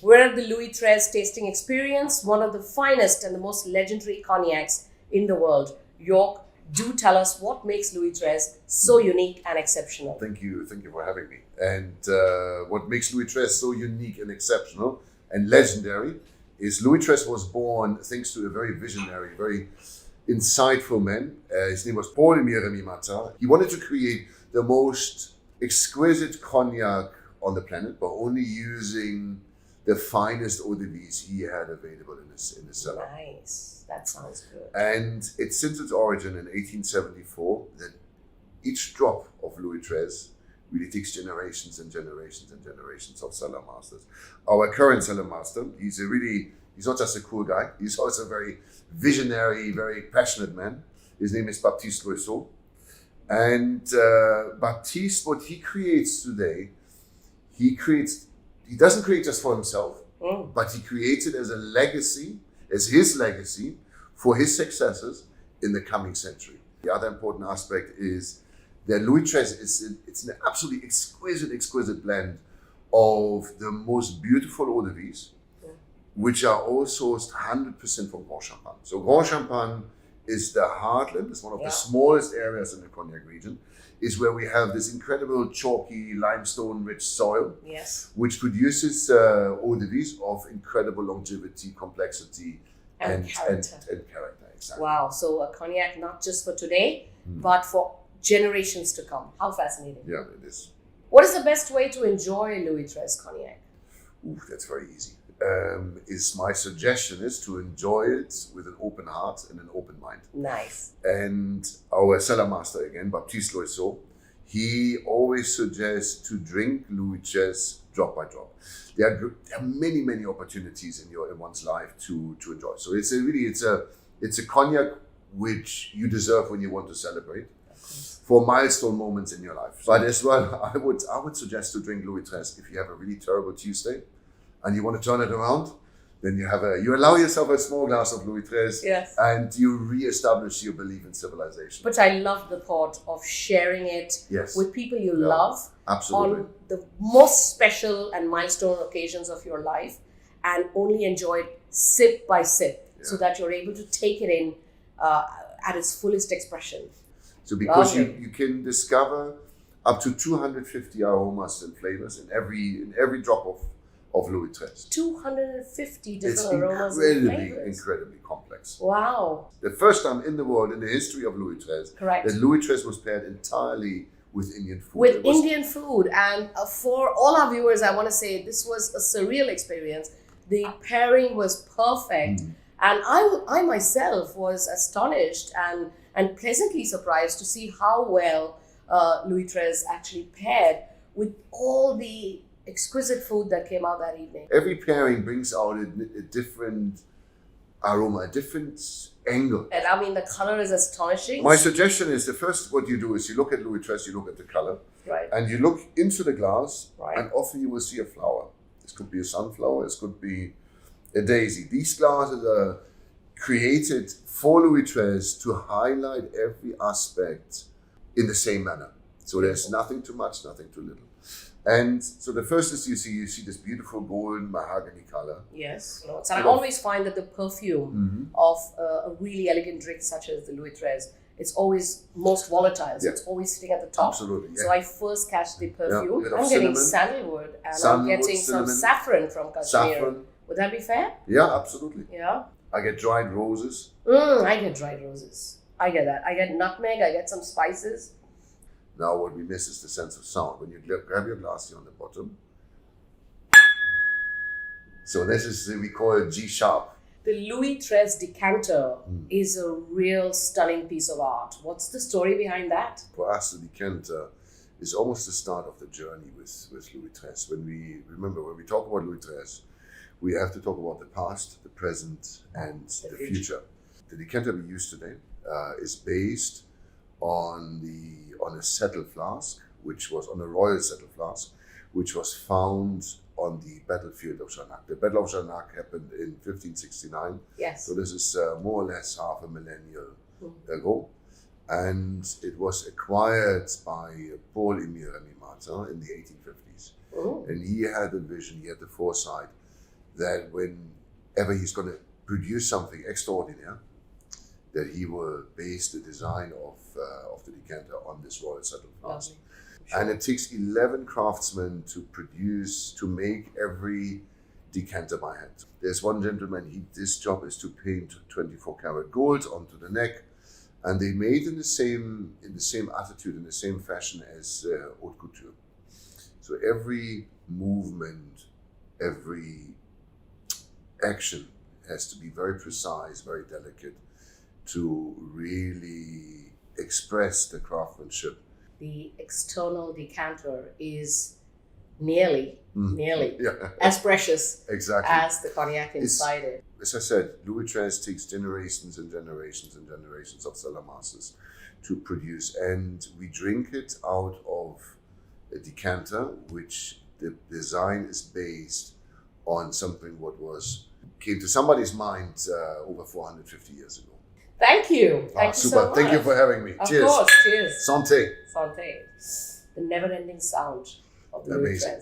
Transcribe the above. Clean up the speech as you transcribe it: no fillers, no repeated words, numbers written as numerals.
We're at the Louis XIII tasting experience, one of the finest and the most legendary cognacs in the world. York, do tell us what makes Louis XIII so unique and exceptional. Thank you for having me. And what makes Louis XIII so unique and exceptional and legendary is Louis XIII was born thanks to a very visionary, very insightful man. His name was Remy. He wanted to create the most exquisite cognac on the planet, but only using the finest eau de vie he had available in his cellar. Nice, that sounds good. And it's since its origin in 1874 that each drop of Louis XIII really takes generations and generations and generations of cellar masters. Our current cellar master, he's not just a cool guy, he's also a very visionary, very passionate man. His name is Baptiste Loiseau. And Baptiste, what he creates today, he doesn't create just for himself, but he creates it as a legacy, as his legacy for his successors in the coming century. The other important aspect is that Louis XIII it's an absolutely exquisite blend of the most beautiful eau de vie, which are all sourced 100% from Grand Champagne. So Grand Champagne is the heartland, it's one of the smallest areas in the Cognac region, is where we have this incredible chalky limestone-rich soil, which produces eau de vie of incredible longevity, complexity, and character. Exactly. Wow, so a cognac not just for today, but for generations to come. How fascinating. Yeah, it is. What is the best way to enjoy Louis XIII cognac? Ooh, that's very easy. My suggestion is to enjoy it with an open heart and an open mind. Nice. And our cellar master again, Baptiste Loiseau, he always suggests to drink Louis XIII drop by drop. There are many opportunities in one's life to enjoy. So it's a cognac which you deserve when you want to celebrate for milestone moments in your life. But as well, I would suggest to drink Louis XIII if you have a really terrible Tuesday and you want to turn it around. Then you allow yourself a small glass of Louis XIII, and you re-establish your belief in civilization. But I love the thought of sharing it with people you love on the most special and milestone occasions of your life, and only enjoy it sip by sip, so that you're able to take it in at its fullest expression. So because you can discover up to 250 aromas and flavors in every drop of Louis XIII. 250 different aromas and flavors. It's incredibly complex. Wow. The first time in the world, in the history of Louis XIII, that Louis XIII was paired entirely with Indian food. With Indian food. And for all our viewers, I want to say this was a surreal experience. The pairing was perfect. And I myself was astonished and pleasantly surprised to see how well Louis XIII actually paired with all the exquisite food that came out that evening. Every pairing brings out a different aroma, a different angle. And I mean, the color is astonishing. My suggestion is what you do is you look at Louis XIII, you look at the color, and you look into the glass, and often you will see a flower. This could be a sunflower, this could be a daisy. These glasses are created for Louis XIII to highlight every aspect in the same manner. So there's nothing too much, nothing too little. And so the first is you see this beautiful golden mahogany color. Yes. So I always find that the perfume of a really elegant drink such as the Louis XIII, it's always most volatile. So it's always sitting at the top. Absolutely. So I first catch the perfume. I'm getting sandalwood and I'm getting some saffron from Kashmir. Would that be fair? Yeah, absolutely. Yeah. I get dried roses. I get dried roses. I get that. I get nutmeg. I get some spices. Now what we miss is the sense of sound. When you grab your glass here on the bottom. So this is, we call it G sharp. The Louis XIII Decanter is a real stunning piece of art. What's the story behind that? For us, the Decanter is almost the start of the journey with Louis XIII. When we talk about Louis XIII, we have to talk about the past, the present, and the future. The Decanter we use today is based on a settle flask, which was on a royal settle flask, which was found on the battlefield of Jarnac. The Battle of Jarnac happened in 1569. Yes. So this is more or less half a millennium ago. And it was acquired by Paul-Émile Remy in the 1850s. And he had the vision, he had the foresight that whenever he's going to produce something extraordinary, that he will base the design of the decanter on this royal settled flask. Sure. And it takes 11 craftsmen to make every decanter by hand. There's one gentleman, his job is to paint 24 karat gold onto the neck, and they made in the same attitude, in the same fashion as haute couture. So every movement, every action has to be very precise, very delicate, to really express the craftsmanship. The external decanter is nearly Yeah. as precious Exactly. as the cognac inside it. As I said, Louis XIII takes generations and generations and generations of cellar masters to produce, and we drink it out of a decanter, which the design is based on something what came to somebody's mind over 450 years ago. Thank you. Thank you super. so much. Thank you for having me. Of Cheers. course. Cheers. Santé. Santé. The never-ending sound of the Louis Amazing. XIII.